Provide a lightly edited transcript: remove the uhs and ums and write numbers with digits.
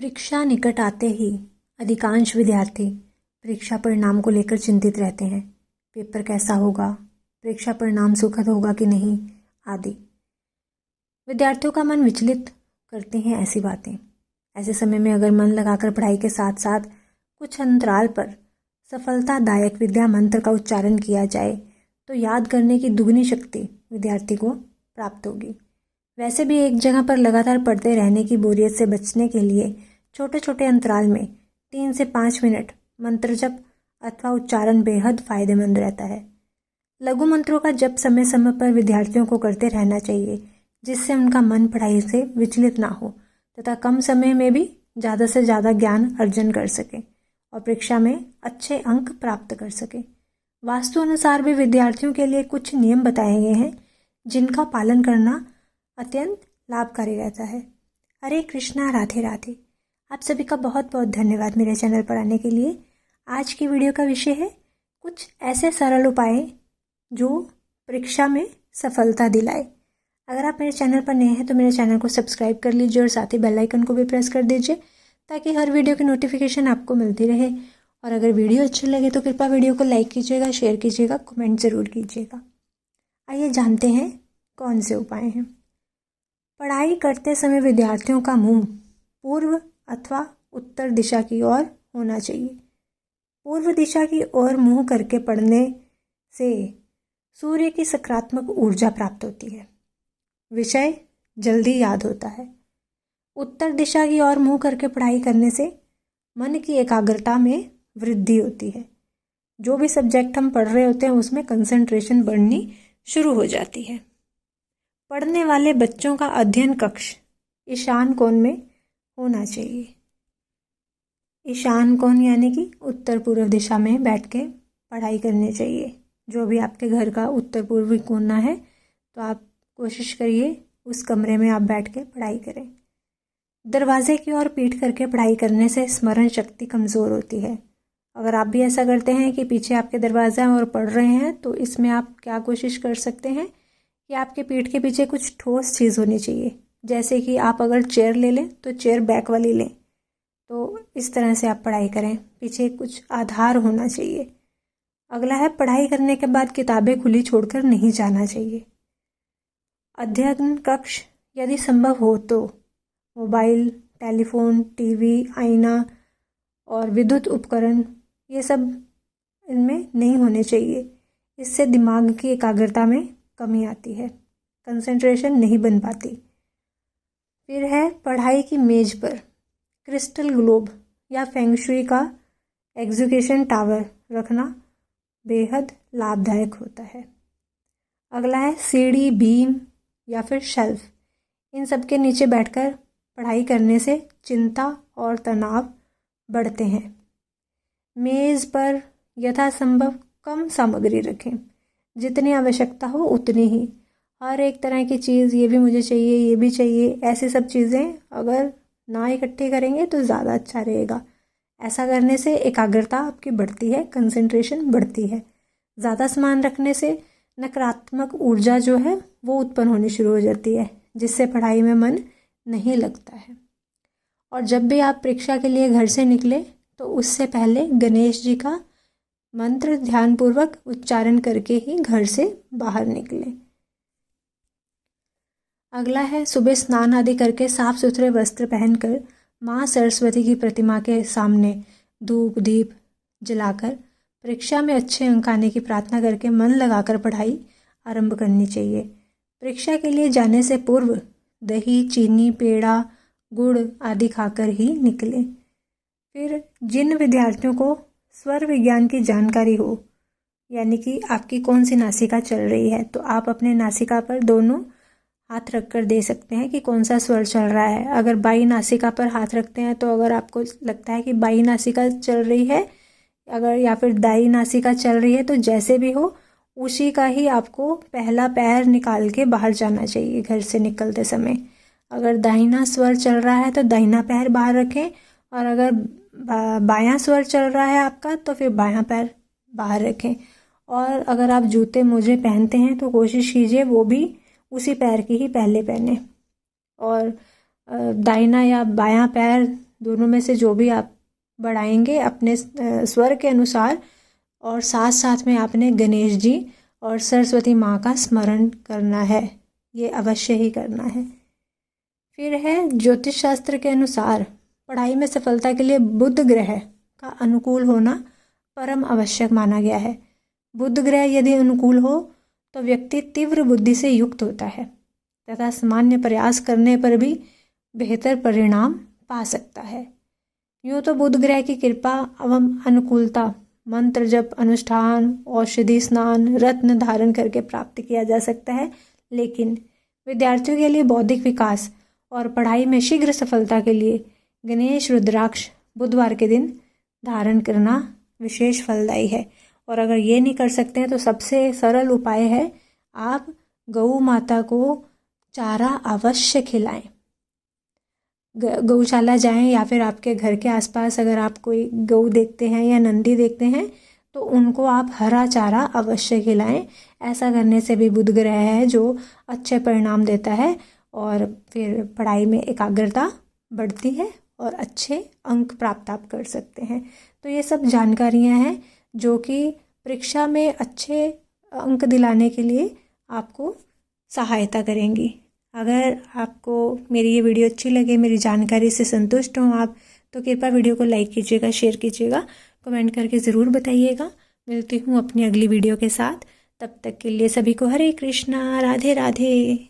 परीक्षा निकट आते ही अधिकांश विद्यार्थी परीक्षा परिणाम को लेकर चिंतित रहते हैं। पेपर कैसा होगा, परीक्षा परिणाम सुखद होगा कि नहीं आदि। विद्यार्थियों का मन विचलित करते हैं ऐसी बातें। ऐसे समय में अगर मन लगाकर पढ़ाई के साथ साथ कुछ अंतराल पर सफलतादायक विद्या मंत्र का उच्चारण किया जाए तो याद करने की दुगनी शक्ति विद्यार्थी को प्राप्त होगी। वैसे भी एक जगह पर लगातार पढ़ते रहने की बोरियत से बचने के लिए छोटे छोटे अंतराल में 3 से 5 मिनट मंत्र जप अथवा उच्चारण बेहद फायदेमंद रहता है। लघु मंत्रों का जप समय समय पर विद्यार्थियों को करते रहना चाहिए, जिससे उनका मन पढ़ाई से विचलित ना हो तथा कम समय में भी ज़्यादा से ज़्यादा ज्ञान अर्जन कर सके और परीक्षा में अच्छे अंक प्राप्त कर सके। वास्तु अनुसार भी विद्यार्थियों के लिए कुछ नियम बताए गए हैं, जिनका पालन करना अत्यंत लाभकारी रहता है। हरे कृष्णा, राधे राधे। आप सभी का बहुत बहुत धन्यवाद मेरे चैनल पर आने के लिए। आज की वीडियो का विषय है कुछ ऐसे सरल उपाय जो परीक्षा में सफलता दिलाए। अगर आप मेरे चैनल पर नए हैं तो मेरे चैनल को सब्सक्राइब कर लीजिए और साथ ही बेल आइकन को भी प्रेस कर दीजिए, ताकि हर वीडियो की नोटिफिकेशन आपको मिलती रहे। और अगर वीडियो अच्छी लगे तो कृपया वीडियो को लाइक कीजिएगा, शेयर कीजिएगा, कमेंट ज़रूर कीजिएगा। आइए जानते हैं कौन से उपाय हैं। पढ़ाई करते समय विद्यार्थियों का मुंह पूर्व अथवा उत्तर दिशा की ओर होना चाहिए। पूर्व दिशा की ओर मुंह करके पढ़ने से सूर्य की सकारात्मक ऊर्जा प्राप्त होती है, विषय जल्दी याद होता है। उत्तर दिशा की ओर मुंह करके पढ़ाई करने से मन की एकाग्रता में वृद्धि होती है। जो भी सब्जेक्ट हम पढ़ रहे होते हैं उसमें कंसंट्रेशन बढ़नी शुरू हो जाती है। पढ़ने वाले बच्चों का अध्ययन कक्ष ईशान कोण में होना चाहिए। ईशान कोण यानी कि उत्तर पूर्व दिशा में बैठ के पढ़ाई करनी चाहिए। जो भी आपके घर का उत्तर पूर्वी कोना है तो आप कोशिश करिए उस कमरे में आप बैठ के पढ़ाई करें। दरवाजे की ओर पीठ करके पढ़ाई करने से स्मरण शक्ति कमज़ोर होती है। अगर आप भी ऐसा करते हैं कि पीछे आपके दरवाज़ा है और पढ़ रहे हैं तो इसमें आप क्या कोशिश कर सकते हैं कि आपके पीठ के पीछे कुछ ठोस चीज़ होनी चाहिए। जैसे कि आप अगर चेयर ले लें तो चेयर बैक वाली लें, तो इस तरह से आप पढ़ाई करें, पीछे कुछ आधार होना चाहिए। अगला है, पढ़ाई करने के बाद किताबें खुली छोड़कर नहीं जाना चाहिए। अध्ययन कक्ष यदि संभव हो तो मोबाइल, टेलीफोन, टीवी, आईना और विद्युत उपकरण ये सब इनमें नहीं होने चाहिए। इससे दिमाग की एकाग्रता में कमी आती है, कंसंट्रेशन नहीं बन पाती। फिर है, पढ़ाई की मेज पर क्रिस्टल ग्लोब या फेंगशुई का एग्जीक्यूशन टावर रखना बेहद लाभदायक होता है। अगला है, सीढ़ी, बीम या फिर शेल्फ, इन सब के नीचे बैठकर पढ़ाई करने से चिंता और तनाव बढ़ते हैं। मेज़ पर यथासंभव कम सामग्री रखें, जितनी आवश्यकता हो उतनी ही। हर एक तरह की चीज़, ये भी मुझे चाहिए, ये भी चाहिए, ऐसी सब चीज़ें अगर ना इकट्ठी करेंगे तो ज़्यादा अच्छा रहेगा। ऐसा करने से एकाग्रता आपकी बढ़ती है, कंसंट्रेशन बढ़ती है। ज़्यादा सामान रखने से नकारात्मक ऊर्जा जो है वो उत्पन्न होनी शुरू हो जाती है, जिससे पढ़ाई में मन नहीं लगता है। और जब भी आप परीक्षा के लिए घर से निकले तो उससे पहले गणेश जी का मंत्र ध्यानपूर्वक उच्चारण करके ही घर से बाहर निकलें। अगला है, सुबह स्नान आदि करके साफ सुथरे वस्त्र पहनकर माँ सरस्वती की प्रतिमा के सामने धूप दीप जलाकर परीक्षा में अच्छे अंक आने की प्रार्थना करके मन लगाकर पढ़ाई आरंभ करनी चाहिए। परीक्षा के लिए जाने से पूर्व दही, चीनी, पेड़ा, गुड़ आदि खाकर ही निकलें। फिर जिन विद्यार्थियों को स्वर विज्ञान की जानकारी हो, यानी कि आपकी कौन सी नासिका चल रही है, तो आप अपने नासिका पर दोनों हाथ रखकर दे सकते हैं कि कौन सा स्वर चल रहा है। अगर बाई नासिका पर हाथ रखते हैं तो अगर आपको लगता है कि बाई नासिका चल रही है अगर या फिर दाई नासिका चल रही है तो जैसे भी हो उसी का ही आपको पहला पैर निकाल के बाहर जाना चाहिए घर से निकलते समय। अगर दाहिना स्वर चल रहा है तो दाहिना पैर बाहर रखें, और अगर बायां स्वर चल रहा है आपका तो फिर बायां पैर बाहर रखें। और अगर आप जूते मोजे पहनते हैं तो कोशिश कीजिए वो भी उसी पैर की ही पहले पहने, और दाहिना या बायां पैर दोनों में से जो भी आप बढ़ाएंगे अपने स्वर के अनुसार, और साथ साथ में आपने गणेश जी और सरस्वती माँ का स्मरण करना है, ये अवश्य ही करना है। फिर है ज्योतिष शास्त्र के अनुसार पढ़ाई में सफलता के लिए बुध ग्रह का अनुकूल होना परम आवश्यक माना गया है। बुध ग्रह यदि अनुकूल हो तो व्यक्ति तीव्र बुद्धि से युक्त होता है तथा सामान्य प्रयास करने पर भी बेहतर परिणाम पा सकता है। यूँ तो बुध ग्रह की कृपा एवं अनुकूलता मंत्र जप, अनुष्ठान, औषधि स्नान, रत्न धारण करके प्राप्त किया जा सकता है, लेकिन विद्यार्थियों के लिए बौद्धिक विकास और पढ़ाई में शीघ्र सफलता के लिए गणेश रुद्राक्ष बुधवार के दिन धारण करना विशेष फलदायी है। और अगर ये नहीं कर सकते हैं तो सबसे सरल उपाय है, आप गौ माता को चारा अवश्य खिलाएं। गौशाला जाएं या फिर आपके घर के आसपास अगर आप कोई गौ देखते हैं या नंदी देखते हैं तो उनको आप हरा चारा अवश्य खिलाएं। ऐसा करने से भी बुध ग्रह है जो अच्छे परिणाम देता है और फिर पढ़ाई में एकाग्रता बढ़ती है और अच्छे अंक प्राप्त आप कर सकते हैं। तो ये सब जानकारियां हैं जो कि परीक्षा में अच्छे अंक दिलाने के लिए आपको सहायता करेंगी। अगर आपको मेरी ये वीडियो अच्छी लगे, मेरी जानकारी से संतुष्ट हों आप, तो कृपया वीडियो को लाइक कीजिएगा, शेयर कीजिएगा, कमेंट करके ज़रूर बताइएगा। मिलती हूँ अपनी अगली वीडियो के साथ, तब तक के लिए सभी को हरे कृष्णा, राधे राधे।